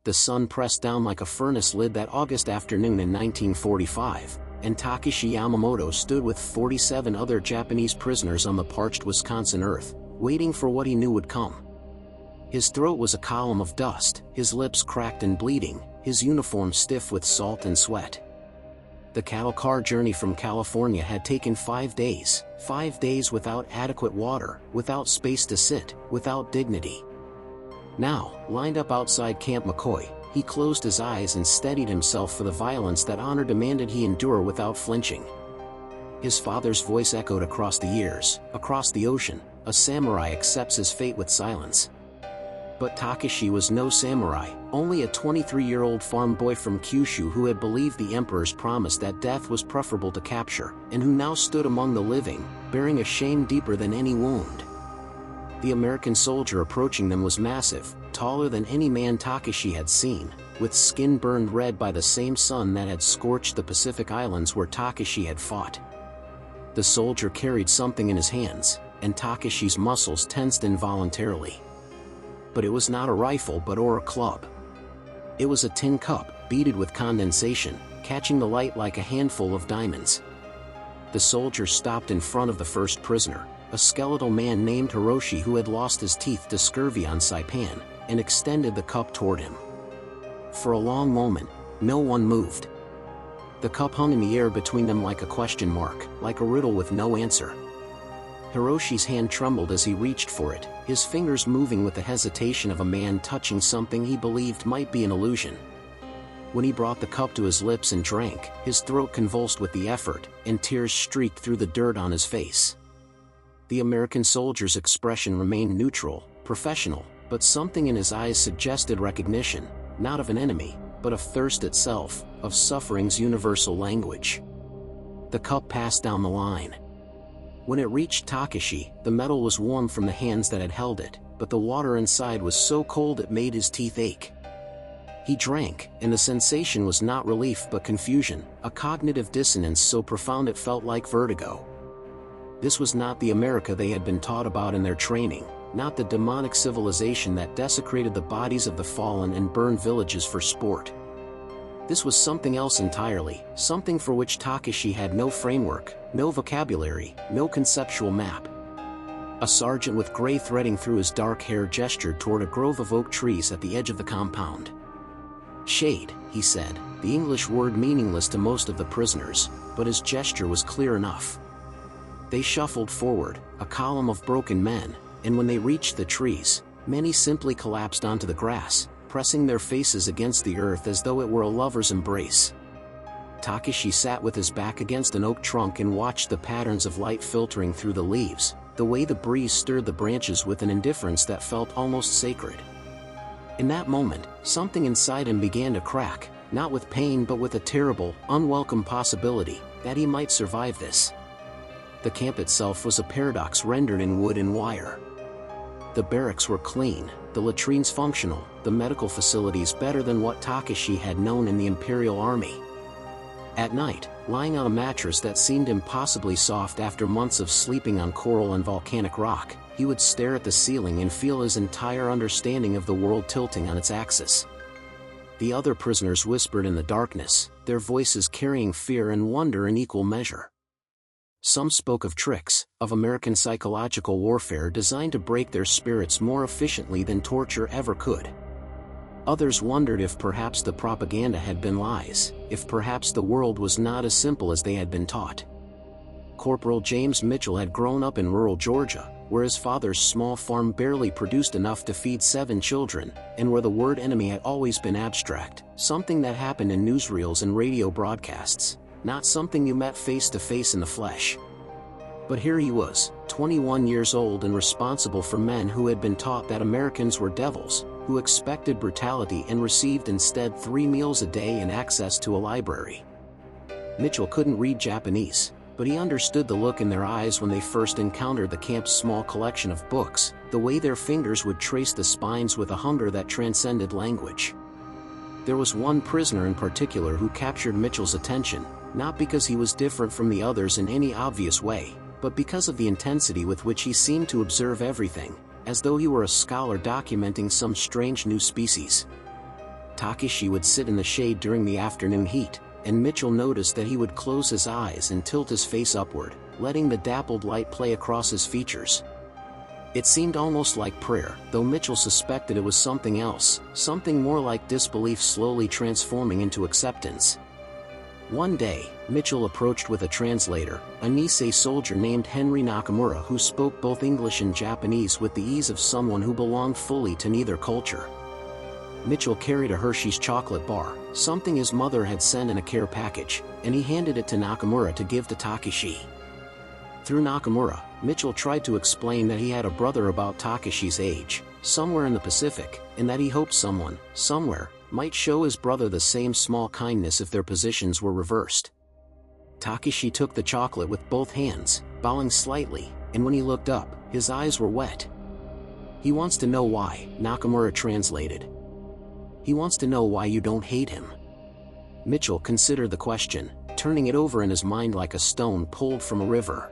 The sun pressed down like a furnace lid that August afternoon in 1945, and Takeshi Yamamoto stood with 47 other Japanese prisoners on the parched Wisconsin earth, waiting for what he knew would come. His throat was a column of dust, his lips cracked and bleeding, his uniform stiff with salt and sweat. The cattle car journey from California had taken 5 days, 5 days without adequate water, without space to sit, without dignity. Now, lined up outside Camp McCoy, he closed his eyes and steadied himself for the violence that honor demanded he endure without flinching. His father's voice echoed across the years, across the ocean, a samurai accepts his fate with silence. But Takeshi was no samurai, only a 23-year-old farm boy from Kyushu who had believed the emperor's promise that death was preferable to capture, and who now stood among the living, bearing a shame deeper than any wound. The American soldier approaching them was massive, taller than any man Takeshi had seen, with skin burned red by the same sun that had scorched the Pacific Islands where Takeshi had fought. The soldier carried something in his hands, and Takeshi's muscles tensed involuntarily. But it was not a rifle or a club. It was a tin cup, beaded with condensation, catching the light like a handful of diamonds. The soldier stopped in front of the first prisoner, a skeletal man named Hiroshi who had lost his teeth to scurvy on Saipan, and extended the cup toward him. For a long moment, no one moved. The cup hung in the air between them like a question mark, like a riddle with no answer. Hiroshi's hand trembled as he reached for it, his fingers moving with the hesitation of a man touching something he believed might be an illusion. When he brought the cup to his lips and drank, his throat convulsed with the effort, and tears streaked through the dirt on his face. The American soldier's expression remained neutral, professional, but something in his eyes suggested recognition, not of an enemy, but of thirst itself, of suffering's universal language. The cup passed down the line. When it reached Takeshi, the metal was warm from the hands that had held it, but the water inside was so cold it made his teeth ache. He drank, and the sensation was not relief but confusion, a cognitive dissonance so profound it felt like vertigo. This was not the America they had been taught about in their training, not the demonic civilization that desecrated the bodies of the fallen and burned villages for sport. This was something else entirely, something for which Takeshi had no framework, no vocabulary, no conceptual map. A sergeant with gray threading through his dark hair gestured toward a grove of oak trees at the edge of the compound. "Shade," he said, the English word meaningless to most of the prisoners, but his gesture was clear enough. They shuffled forward, a column of broken men, and when they reached the trees, many simply collapsed onto the grass, pressing their faces against the earth as though it were a lover's embrace. Takeshi sat with his back against an oak trunk and watched the patterns of light filtering through the leaves, the way the breeze stirred the branches with an indifference that felt almost sacred. In that moment, something inside him began to crack, not with pain but with a terrible, unwelcome possibility, that he might survive this. The camp itself was a paradox rendered in wood and wire. The barracks were clean, the latrines functional, the medical facilities better than what Takeshi had known in the Imperial Army. At night, lying on a mattress that seemed impossibly soft after months of sleeping on coral and volcanic rock, he would stare at the ceiling and feel his entire understanding of the world tilting on its axis. The other prisoners whispered in the darkness, their voices carrying fear and wonder in equal measure. Some spoke of tricks, of American psychological warfare designed to break their spirits more efficiently than torture ever could. Others wondered if perhaps the propaganda had been lies, if perhaps the world was not as simple as they had been taught. Corporal James Mitchell had grown up in rural Georgia, where his father's small farm barely produced enough to feed 7 children, and where the word enemy had always been abstract, something that happened in newsreels and radio broadcasts, not something you met face to face in the flesh. But here he was, 21 years old and responsible for men who had been taught that Americans were devils, who expected brutality and received instead 3 meals a day and access to a library. Mitchell couldn't read Japanese, but he understood the look in their eyes when they first encountered the camp's small collection of books, the way their fingers would trace the spines with a hunger that transcended language. There was one prisoner in particular who captured Mitchell's attention, not because he was different from the others in any obvious way, but because of the intensity with which he seemed to observe everything, as though he were a scholar documenting some strange new species. Takeshi would sit in the shade during the afternoon heat, and Mitchell noticed that he would close his eyes and tilt his face upward, letting the dappled light play across his features. It seemed almost like prayer, though Mitchell suspected it was something else, something more like disbelief slowly transforming into acceptance. One day, Mitchell approached with a translator, a Nisei soldier named Henry Nakamura who spoke both English and Japanese with the ease of someone who belonged fully to neither culture. Mitchell carried a Hershey's chocolate bar, something his mother had sent in a care package, and he handed it to Nakamura to give to Takeshi. Through Nakamura, Mitchell tried to explain that he had a brother about Takeshi's age, somewhere in the Pacific, and that he hoped someone, somewhere, might show his brother the same small kindness if their positions were reversed. Takeshi took the chocolate with both hands, bowing slightly, and when he looked up, his eyes were wet. "He wants to know why," Nakamura translated. "He wants to know why you don't hate him." Mitchell considered the question, turning it over in his mind like a stone pulled from a river.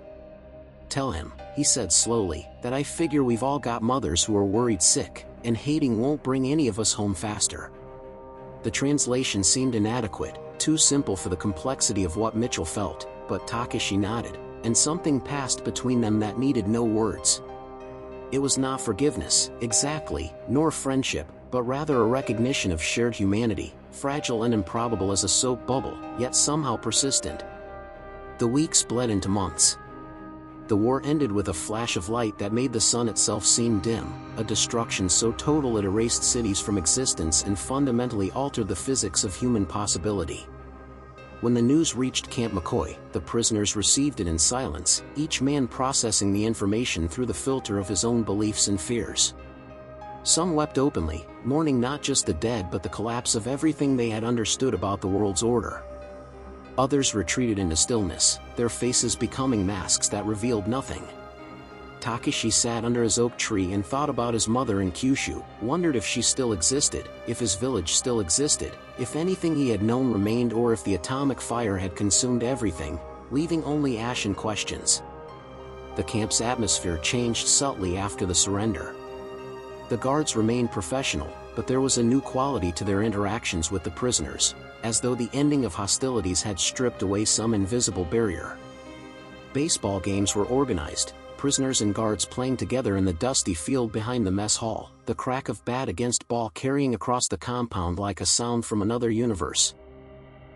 "Tell him," he said slowly, "that I figure we've all got mothers who are worried sick, and hating won't bring any of us home faster." The translation seemed inadequate, too simple for the complexity of what Mitchell felt, but Takeshi nodded, and something passed between them that needed no words. It was not forgiveness, exactly, nor friendship, but rather a recognition of shared humanity, fragile and improbable as a soap bubble, yet somehow persistent. The weeks bled into months. The war ended with a flash of light that made the sun itself seem dim, a destruction so total it erased cities from existence and fundamentally altered the physics of human possibility. When the news reached Camp McCoy, the prisoners received it in silence, each man processing the information through the filter of his own beliefs and fears. Some wept openly, mourning not just the dead but the collapse of everything they had understood about the world's order. Others retreated into stillness, their faces becoming masks that revealed nothing. Takeshi sat under his oak tree and thought about his mother in Kyushu, wondered if she still existed, if his village still existed, if anything he had known remained, or if the atomic fire had consumed everything, leaving only ash and questions. The camp's atmosphere changed subtly after the surrender. The guards remained professional, but there was a new quality to their interactions with the prisoners, as though the ending of hostilities had stripped away some invisible barrier. Baseball games were organized, prisoners and guards playing together in the dusty field behind the mess hall, the crack of bat against ball carrying across the compound like a sound from another universe.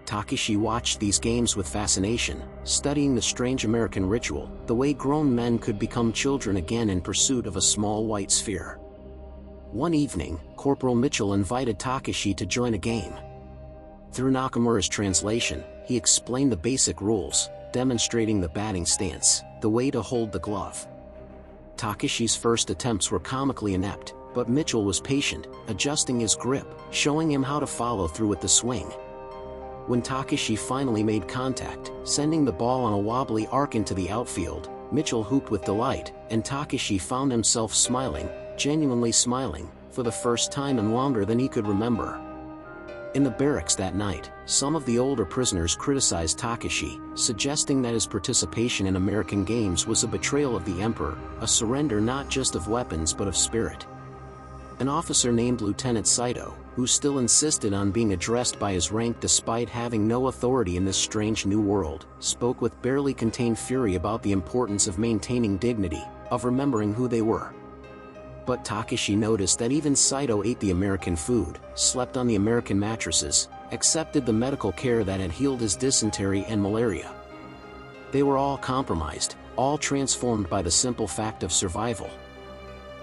Takeshi watched these games with fascination, studying the strange American ritual, the way grown men could become children again in pursuit of a small white sphere. One evening, Corporal Mitchell invited Takeshi to join a game. Through Nakamura's translation, he explained the basic rules, demonstrating the batting stance, the way to hold the glove. Takeshi's first attempts were comically inept, but Mitchell was patient, adjusting his grip, showing him how to follow through with the swing. When Takeshi finally made contact, sending the ball on a wobbly arc into the outfield, Mitchell whooped with delight, and Takeshi found himself smiling, genuinely smiling, for the first time in longer than he could remember. In the barracks that night, some of the older prisoners criticized Takeshi, suggesting that his participation in American games was a betrayal of the emperor, a surrender not just of weapons but of spirit. An officer named Lieutenant Saito, who still insisted on being addressed by his rank despite having no authority in this strange new world, spoke with barely contained fury about the importance of maintaining dignity, of remembering who they were. But Takeshi noticed that even Saito ate the American food, slept on the American mattresses, accepted the medical care that had healed his dysentery and malaria. They were all compromised, all transformed by the simple fact of survival.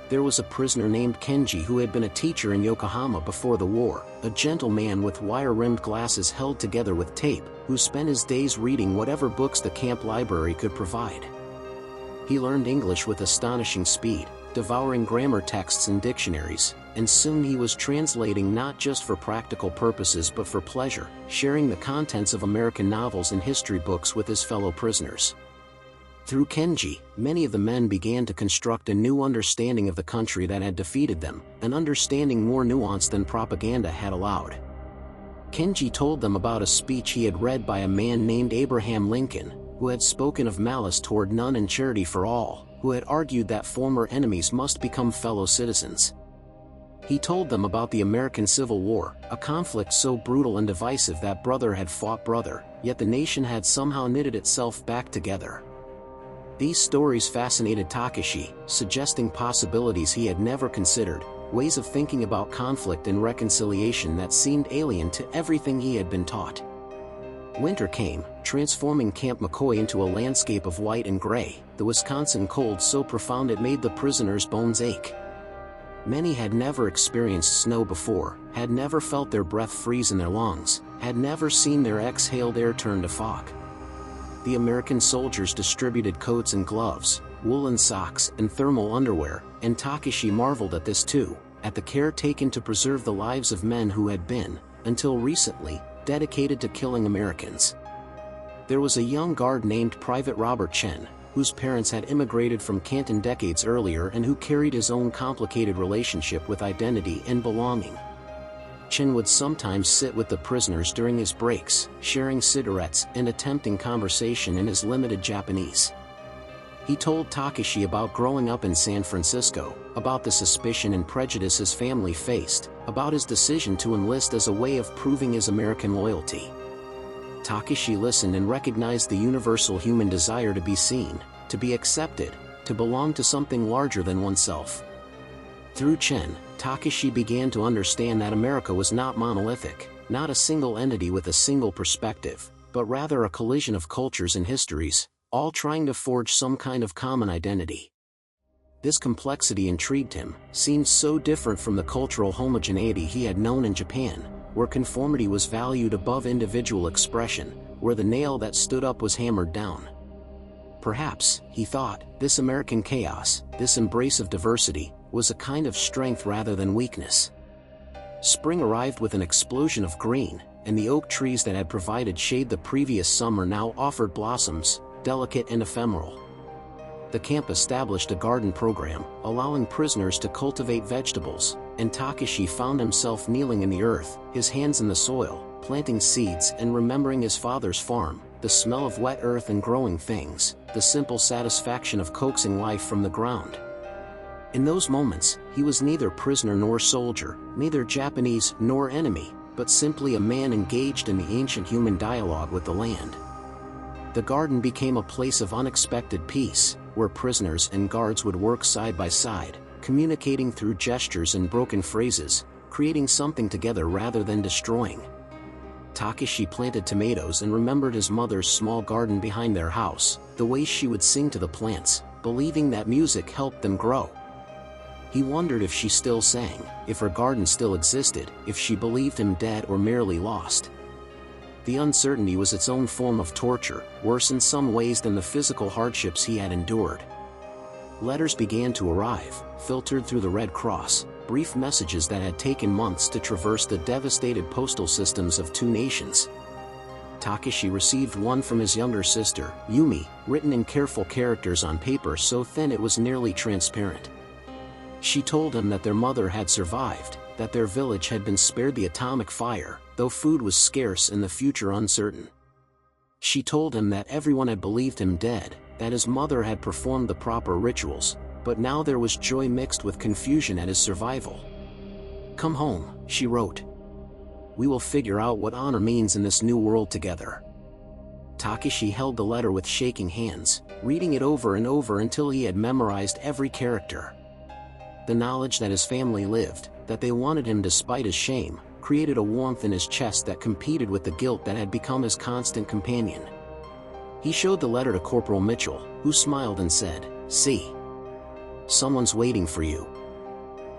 There was a prisoner named Kenji who had been a teacher in Yokohama before the war, a gentle man with wire-rimmed glasses held together with tape, who spent his days reading whatever books the camp library could provide. He learned English with astonishing speed, devouring grammar texts and dictionaries, and soon he was translating not just for practical purposes but for pleasure, sharing the contents of American novels and history books with his fellow prisoners. Through Kenji, many of the men began to construct a new understanding of the country that had defeated them, an understanding more nuanced than propaganda had allowed. Kenji told them about a speech he had read by a man named Abraham Lincoln, who had spoken of malice toward none and charity for all, who had argued that former enemies must become fellow citizens. He told them about the American Civil War, a conflict so brutal and divisive that brother had fought brother, yet the nation had somehow knitted itself back together. These stories fascinated Takeshi, suggesting possibilities he had never considered, ways of thinking about conflict and reconciliation that seemed alien to everything he had been taught. Winter came, transforming Camp McCoy into a landscape of white and gray, the Wisconsin cold so profound it made the prisoners' bones ache. Many had never experienced snow before, had never felt their breath freeze in their lungs, had never seen their exhaled air turn to fog. The American soldiers distributed coats and gloves, woolen socks and thermal underwear, and Takeshi marveled at this too, at the care taken to preserve the lives of men who had been, until recently, dedicated to killing Americans. There was a young guard named Private Robert Chen, whose parents had immigrated from Canton decades earlier and who carried his own complicated relationship with identity and belonging. Chen would sometimes sit with the prisoners during his breaks, sharing cigarettes and attempting conversation in his limited Japanese. He told Takeshi about growing up in San Francisco, about the suspicion and prejudice his family faced, about his decision to enlist as a way of proving his American loyalty. Takeshi listened and recognized the universal human desire to be seen, to be accepted, to belong to something larger than oneself. Through Chen, Takeshi began to understand that America was not monolithic, not a single entity with a single perspective, but rather a collision of cultures and histories, all trying to forge some kind of common identity. This complexity intrigued him, seemed so different from the cultural homogeneity he had known in Japan, where conformity was valued above individual expression, where the nail that stood up was hammered down. Perhaps, he thought, this American chaos, this embrace of diversity, was a kind of strength rather than weakness. Spring arrived with an explosion of green, and the oak trees that had provided shade the previous summer now offered blossoms, delicate and ephemeral. The camp established a garden program, allowing prisoners to cultivate vegetables, and Takeshi found himself kneeling in the earth, his hands in the soil, planting seeds and remembering his father's farm, the smell of wet earth and growing things, the simple satisfaction of coaxing life from the ground. In those moments, he was neither prisoner nor soldier, neither Japanese nor enemy, but simply a man engaged in the ancient human dialogue with the land. The garden became a place of unexpected peace, where prisoners and guards would work side by side, communicating through gestures and broken phrases, creating something together rather than destroying. Takeshi planted tomatoes and remembered his mother's small garden behind their house, the way she would sing to the plants, believing that music helped them grow. He wondered if she still sang, if her garden still existed, if she believed him dead or merely lost. The uncertainty was its own form of torture, worse in some ways than the physical hardships he had endured. Letters began to arrive, filtered through the Red Cross, brief messages that had taken months to traverse the devastated postal systems of two nations. Takeshi received one from his younger sister, Yumi, written in careful characters on paper so thin it was nearly transparent. She told him that their mother had survived, that their village had been spared the atomic fire, though food was scarce and the future uncertain. She told him that everyone had believed him dead, that his mother had performed the proper rituals, but now there was joy mixed with confusion at his survival. "Come home," she wrote. "We will figure out what honor means in this new world together." Takeshi held the letter with shaking hands, reading it over and over until he had memorized every character. The knowledge that his family lived, that they wanted him despite his shame, created a warmth in his chest that competed with the guilt that had become his constant companion. He showed the letter to Corporal Mitchell, who smiled and said, "See. Someone's waiting for you.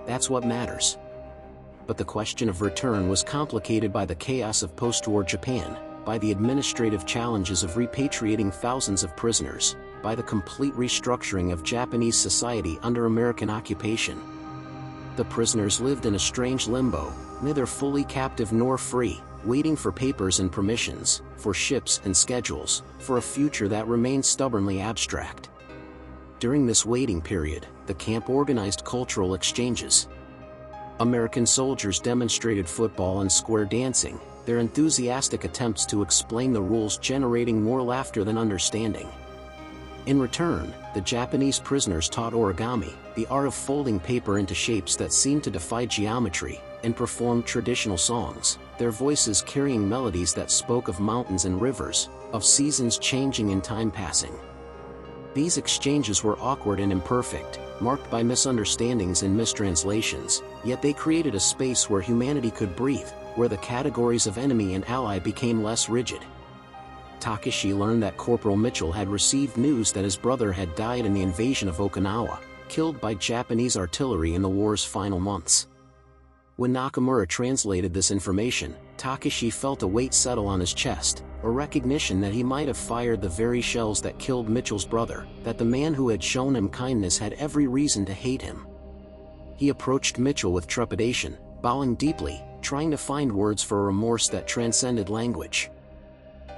That's what matters." But the question of return was complicated by the chaos of post-war Japan, by the administrative challenges of repatriating thousands of prisoners, by the complete restructuring of Japanese society under American occupation. The prisoners lived in a strange limbo, neither fully captive nor free, waiting for papers and permissions, for ships and schedules, for a future that remained stubbornly abstract. During this waiting period, the camp organized cultural exchanges. American soldiers demonstrated football and square dancing, their enthusiastic attempts to explain the rules generating more laughter than understanding. In return, the Japanese prisoners taught origami, the art of folding paper into shapes that seemed to defy geometry, and performed traditional songs, their voices carrying melodies that spoke of mountains and rivers, of seasons changing and time passing. These exchanges were awkward and imperfect, marked by misunderstandings and mistranslations, yet they created a space where humanity could breathe, where the categories of enemy and ally became less rigid. Takeshi learned that Corporal Mitchell had received news that his brother had died in the invasion of Okinawa, killed by Japanese artillery in the war's final months. When Nakamura translated this information, Takeshi felt a weight settle on his chest, a recognition that he might have fired the very shells that killed Mitchell's brother, that the man who had shown him kindness had every reason to hate him. He approached Mitchell with trepidation, bowing deeply, trying to find words for a remorse that transcended language.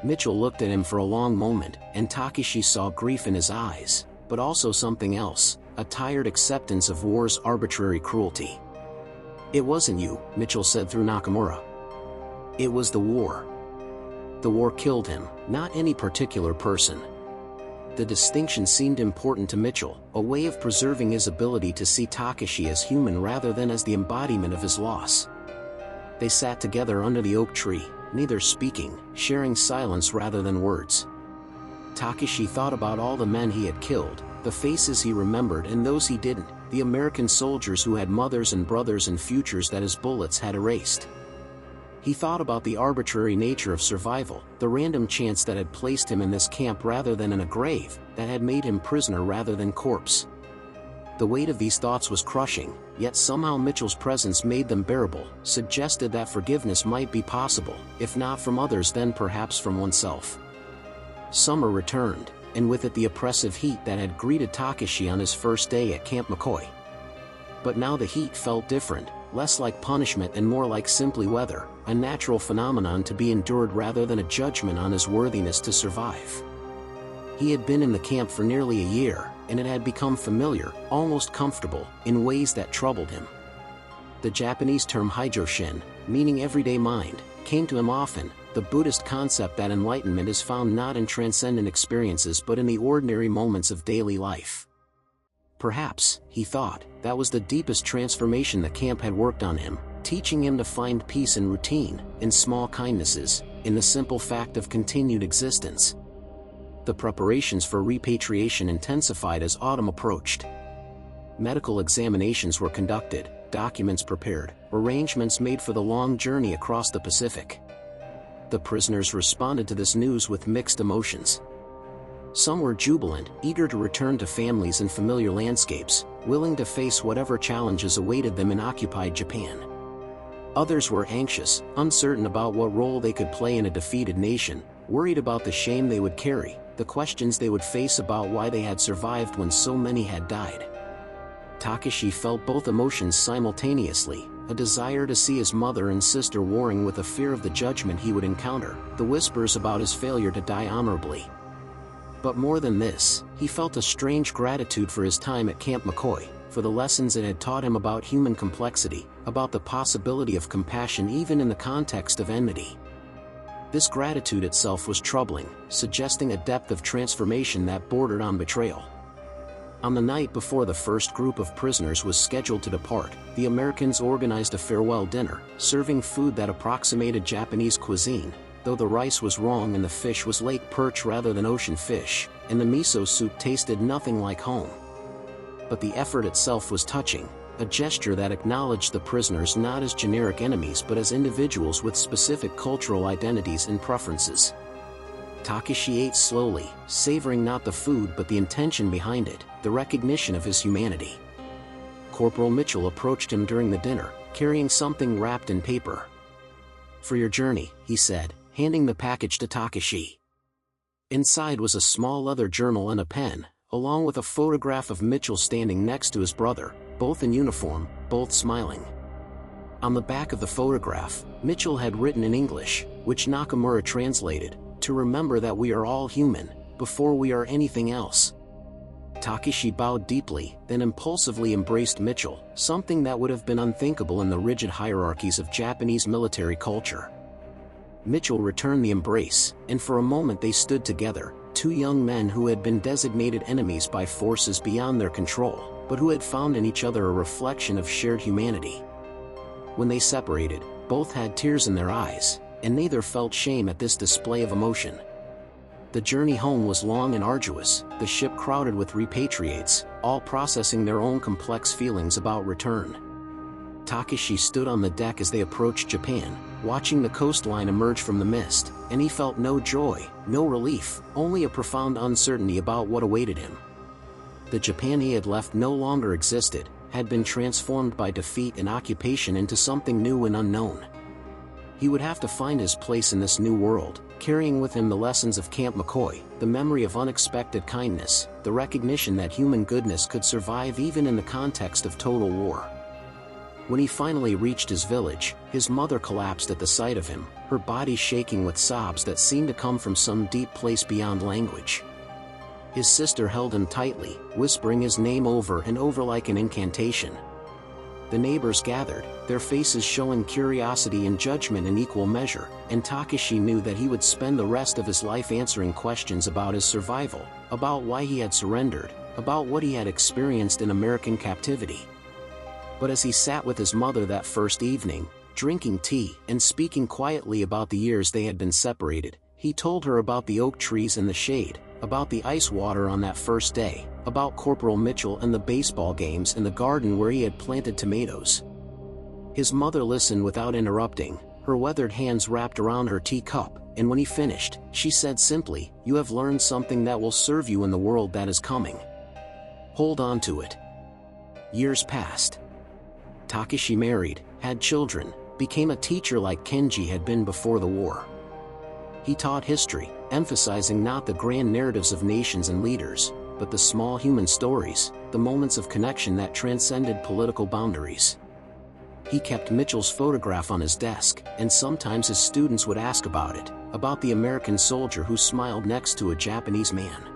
Mitchell looked at him for a long moment, and Takeshi saw grief in his eyes, but also something else, a tired acceptance of war's arbitrary cruelty. "It wasn't you," Mitchell said through Nakamura. "It was the war. The war killed him, not any particular person." The distinction seemed important to Mitchell, a way of preserving his ability to see Takeshi as human rather than as the embodiment of his loss. They sat together under the oak tree, neither speaking, sharing silence rather than words. Takeshi thought about all the men he had killed, the faces he remembered and those he didn't, the American soldiers who had mothers and brothers and futures that his bullets had erased. He thought about the arbitrary nature of survival, the random chance that had placed him in this camp rather than in a grave, that had made him prisoner rather than corpse. The weight of these thoughts was crushing, yet somehow Mitchell's presence made them bearable, suggested that forgiveness might be possible, if not from others then perhaps from oneself. Summer returned, and with it the oppressive heat that had greeted Takeshi on his first day at Camp McCoy. But now the heat felt different, less like punishment and more like simply weather, a natural phenomenon to be endured rather than a judgment on his worthiness to survive. He had been in the camp for nearly a year, and it had become familiar, almost comfortable, in ways that troubled him. The Japanese term haijoshin, meaning everyday mind, came to him often, the Buddhist concept that enlightenment is found not in transcendent experiences but in the ordinary moments of daily life. Perhaps, he thought, that was the deepest transformation the camp had worked on him, teaching him to find peace in routine, in small kindnesses, in the simple fact of continued existence. The preparations for repatriation intensified as autumn approached. Medical examinations were conducted, documents prepared, arrangements made for the long journey across the Pacific. The prisoners responded to this news with mixed emotions. Some were jubilant, eager to return to families and familiar landscapes, willing to face whatever challenges awaited them in occupied Japan. Others were anxious, uncertain about what role they could play in a defeated nation, worried about the shame they would carry, the questions they would face about why they had survived when so many had died. Takeshi felt both emotions simultaneously, a desire to see his mother and sister warring with a fear of the judgment he would encounter, the whispers about his failure to die honorably. But more than this, he felt a strange gratitude for his time at Camp McCoy, for the lessons it had taught him about human complexity, about the possibility of compassion even in the context of enmity. This gratitude itself was troubling, suggesting a depth of transformation that bordered on betrayal. On the night before the first group of prisoners was scheduled to depart, the Americans organized a farewell dinner, serving food that approximated Japanese cuisine, though the rice was wrong and the fish was lake perch rather than ocean fish, and the miso soup tasted nothing like home. But the effort itself was touching, a gesture that acknowledged the prisoners not as generic enemies but as individuals with specific cultural identities and preferences. Takeshi ate slowly, savoring not the food but the intention behind it, the recognition of his humanity. Corporal Mitchell approached him during the dinner, carrying something wrapped in paper. "For your journey," he said, handing the package to Takeshi. Inside was a small leather journal and a pen, along with a photograph of Mitchell standing next to his brother, both in uniform, both smiling. On the back of the photograph, Mitchell had written in English, which Nakamura translated, "To remember that we are all human, before we are anything else." Takeshi bowed deeply, then impulsively embraced Mitchell, something that would have been unthinkable in the rigid hierarchies of Japanese military culture. Mitchell returned the embrace, and for a moment they stood together, two young men who had been designated enemies by forces beyond their control, but who had found in each other a reflection of shared humanity. When they separated, both had tears in their eyes, and neither felt shame at this display of emotion. The journey home was long and arduous, the ship crowded with repatriates, all processing their own complex feelings about return. Takeshi stood on the deck as they approached Japan, watching the coastline emerge from the mist, and he felt no joy, no relief, only a profound uncertainty about what awaited him. The Japan he had left no longer existed, had been transformed by defeat and occupation into something new and unknown. He would have to find his place in this new world, carrying with him the lessons of Camp McCoy, the memory of unexpected kindness, the recognition that human goodness could survive even in the context of total war. When he finally reached his village, his mother collapsed at the sight of him, her body shaking with sobs that seemed to come from some deep place beyond language. His sister held him tightly, whispering his name over and over like an incantation. The neighbors gathered, their faces showing curiosity and judgment in equal measure, and Takeshi knew that he would spend the rest of his life answering questions about his survival, about why he had surrendered, about what he had experienced in American captivity. But as he sat with his mother that first evening, drinking tea and speaking quietly about the years they had been separated, he told her about the oak trees in the shade, about the ice water on that first day, about Corporal Mitchell and the baseball games in the garden where he had planted tomatoes. His mother listened without interrupting, her weathered hands wrapped around her teacup, and when he finished, she said simply, "You have learned something that will serve you in the world that is coming. Hold on to it." Years passed. Takeshi married, had children, became a teacher like Kenji had been before the war. He taught history, emphasizing not the grand narratives of nations and leaders, but the small human stories, the moments of connection that transcended political boundaries. He kept Mitchell's photograph on his desk, and sometimes his students would ask about it, about the American soldier who smiled next to a Japanese man.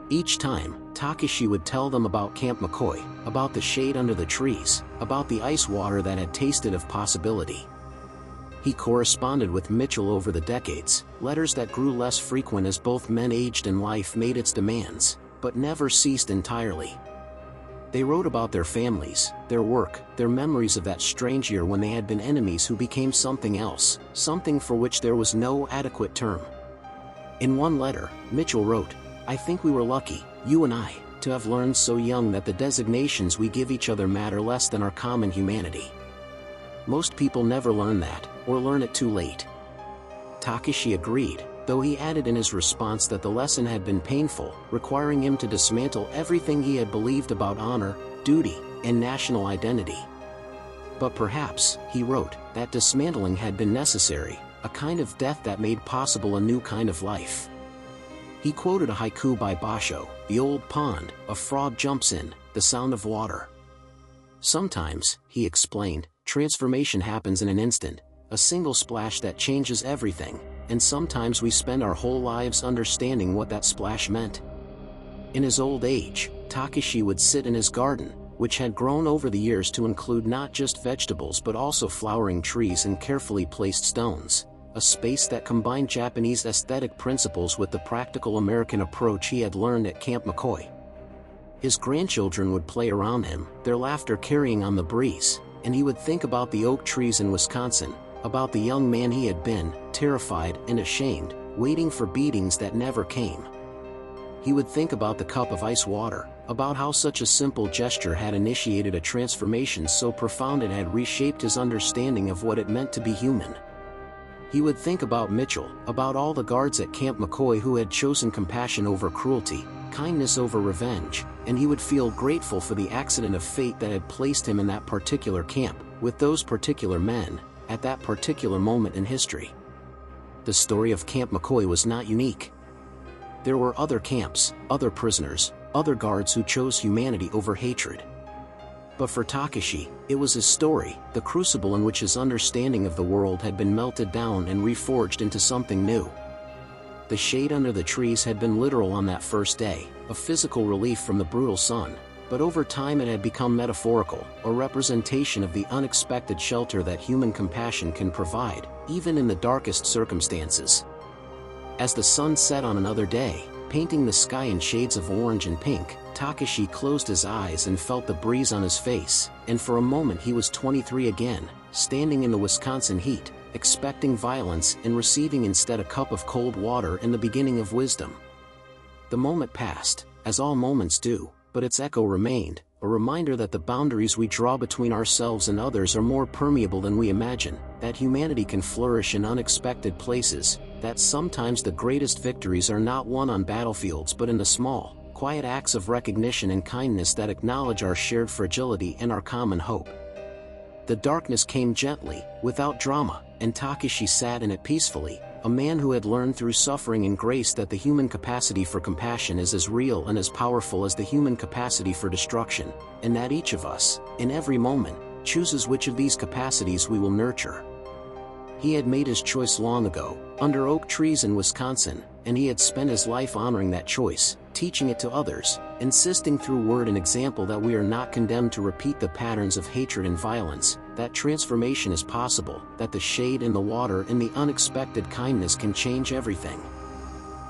Each time, Takeshi would tell them about Camp McCoy, about the shade under the trees, about the ice water that had tasted of possibility. He corresponded with Mitchell over the decades, letters that grew less frequent as both men aged and life made its demands, but never ceased entirely. They wrote about their families, their work, their memories of that strange year when they had been enemies who became something else, something for which there was no adequate term. In one letter, Mitchell wrote, "I think we were lucky, you and I, to have learned so young that the designations we give each other matter less than our common humanity. Most people never learn that, or learn it too late." Takeshi agreed, though he added in his response that the lesson had been painful, requiring him to dismantle everything he had believed about honor, duty, and national identity. But perhaps, he wrote, that dismantling had been necessary, a kind of death that made possible a new kind of life. He quoted a haiku by Basho, "The old pond, a frog jumps in, the sound of water." Sometimes, he explained, transformation happens in an instant, a single splash that changes everything, and sometimes we spend our whole lives understanding what that splash meant. In his old age, Takeshi would sit in his garden, which had grown over the years to include not just vegetables but also flowering trees and carefully placed stones, a space that combined Japanese aesthetic principles with the practical American approach he had learned at Camp McCoy. His grandchildren would play around him, their laughter carrying on the breeze, and he would think about the oak trees in Wisconsin, about the young man he had been, terrified and ashamed, waiting for beatings that never came. He would think about the cup of ice water, about how such a simple gesture had initiated a transformation so profound it had reshaped his understanding of what it meant to be human. He would think about Mitchell, about all the guards at Camp McCoy who had chosen compassion over cruelty, kindness over revenge, and he would feel grateful for the accident of fate that had placed him in that particular camp, with those particular men, at that particular moment in history. The story of Camp McCoy was not unique. There were other camps, other prisoners, other guards who chose humanity over hatred. But for Takeshi, it was his story, the crucible in which his understanding of the world had been melted down and reforged into something new. The shade under the trees had been literal on that first day, a physical relief from the brutal sun, but over time it had become metaphorical, a representation of the unexpected shelter that human compassion can provide, even in the darkest circumstances. As the sun set on another day, Painting the sky in shades of orange and pink, Takashi closed his eyes and felt the breeze on his face, and for a moment he was 23 again, standing in the Wisconsin heat, expecting violence and receiving instead a cup of cold water and the beginning of wisdom. The moment passed, as all moments do, but its echo remained, a reminder that the boundaries we draw between ourselves and others are more permeable than we imagine, that humanity can flourish in unexpected places, that sometimes the greatest victories are not won on battlefields but in the small, quiet acts of recognition and kindness that acknowledge our shared fragility and our common hope. The darkness came gently, without drama, and Takashi sat in it peacefully, a man who had learned through suffering and grace that the human capacity for compassion is as real and as powerful as the human capacity for destruction, and that each of us, in every moment, chooses which of these capacities we will nurture. He had made his choice long ago, under oak trees in Wisconsin, and he had spent his life honoring that choice, teaching it to others, insisting through word and example that we are not condemned to repeat the patterns of hatred and violence, that transformation is possible, that the shade in the water and the unexpected kindness can change everything.